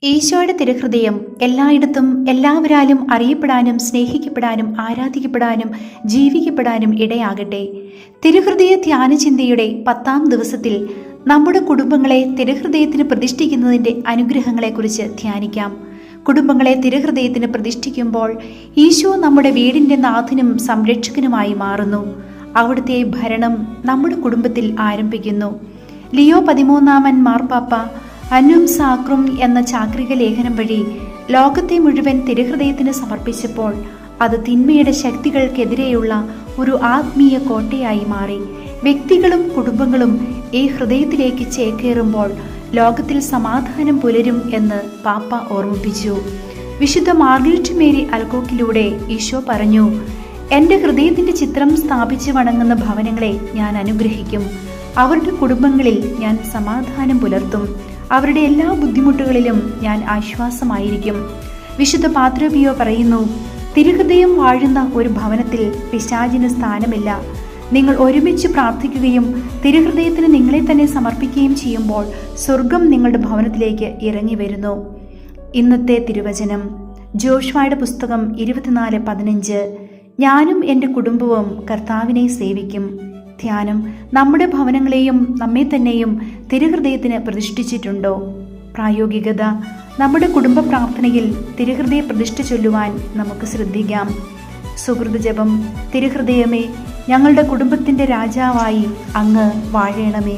ഈശോയുടെ തിരുഹൃദയം എല്ലായിടത്തും എല്ലാവരാലും അറിയപ്പെടാനും സ്നേഹിക്കപ്പെടാനും ആരാധിക്കപ്പെടാനും ജീവിക്കപ്പെടാനും ഇടയാകട്ടെ. തിരുഹൃദയ ധ്യാനചിന്തയുടെ 10-ാം ദിവസത്തിൽ നമ്മുടെ കുടുംബങ്ങളെ തിരുഹൃദയത്തിന് പ്രതിഷ്ഠിക്കുന്നതിൻ്റെ അനുഗ്രഹങ്ങളെക്കുറിച്ച് ധ്യാനിക്കാം. കുടുംബങ്ങളെ തിരുഹൃദയത്തിന് പ്രതിഷ്ഠിക്കുമ്പോൾ ഈശോ നമ്മുടെ വീടിൻ്റെ നാഥനും സംരക്ഷകനുമായി മാറുന്നു. അവിടുത്തെ ഭരണം നമ്മുടെ കുടുംബത്തിൽ ആരംഭിക്കുന്നു. ലിയോ 13-ാമൻ മാർപ്പാപ്പ അന്നും സാക്രും എന്ന ചാക്രിക ലേഖനം വഴി ലോകത്തെ മുഴുവൻ തിരുഹൃദയത്തിന് സമർപ്പിച്ചപ്പോൾ അത് തിന്മയുടെ ശക്തികൾക്കെതിരെയുള്ള ഒരു ആത്മീയ കോട്ടയായി മാറി. വ്യക്തികളും കുടുംബങ്ങളും ഈ ഹൃദയത്തിലേക്ക് ചേക്കേറുമ്പോൾ ലോകത്തിൽ സമാധാനം പുലരും എന്ന് പാപ്പ ഓർമ്മിപ്പിച്ചു. വിശുദ്ധ മാർഗരറ്റ് മേരി അൽക്കോക്കിലൂടെ ഈശോ പറഞ്ഞു, എൻ്റെ ഹൃദയത്തിൻ്റെ ചിത്രം സ്ഥാപിച്ച് വണങ്ങുന്ന ഭവനങ്ങളെ ഞാൻ അനുഗ്രഹിക്കും. അവരുടെ കുടുംബങ്ങളിൽ ഞാൻ സമാധാനം പുലർത്തും. അവരുടെ എല്ലാ ബുദ്ധിമുട്ടുകളിലും ഞാൻ ആശ്വാസമായിരിക്കും. വിശുദ്ധ പാത്രോപിയോ പറയുന്നു, തിരുഹൃദയം വാഴുന്ന ഒരു ഭവനത്തിൽ പിശാചിന് സ്ഥാനമില്ല. നിങ്ങൾ ഒരുമിച്ച് പ്രാർത്ഥിക്കുകയും തിരുഹൃദയത്തിന് നിങ്ങളെ തന്നെ സമർപ്പിക്കുകയും ചെയ്യുമ്പോൾ സ്വർഗം നിങ്ങളുടെ ഭവനത്തിലേക്ക് ഇറങ്ങി വരുന്നു. ഇന്നത്തെ തിരുവചനം ജോഷുവയുടെ പുസ്തകം 24:15. ഞാനും എൻ്റെ കുടുംബവും കർത്താവിനെ സേവിക്കും. ധ്യാനം: നമ്മുടെ ഭവനങ്ങളെയും നമ്മെ തന്നെയും തിരുഹൃദയത്തിന് പ്രതിഷ്ഠിച്ചിട്ടുണ്ടോ? പ്രായോഗികത: നമ്മുടെ കുടുംബ പ്രാർത്ഥനയിൽ തിരുഹൃദയ പ്രതിഷ്ഠ ചൊല്ലുവാൻ നമുക്ക് ശ്രദ്ധിക്കാം. സുഹൃത ജപം: തിരുഹൃദയമേ, ഞങ്ങളുടെ കുടുംബത്തിൻ്റെ രാജാവായി അങ്ങ് വാഴേണമേ.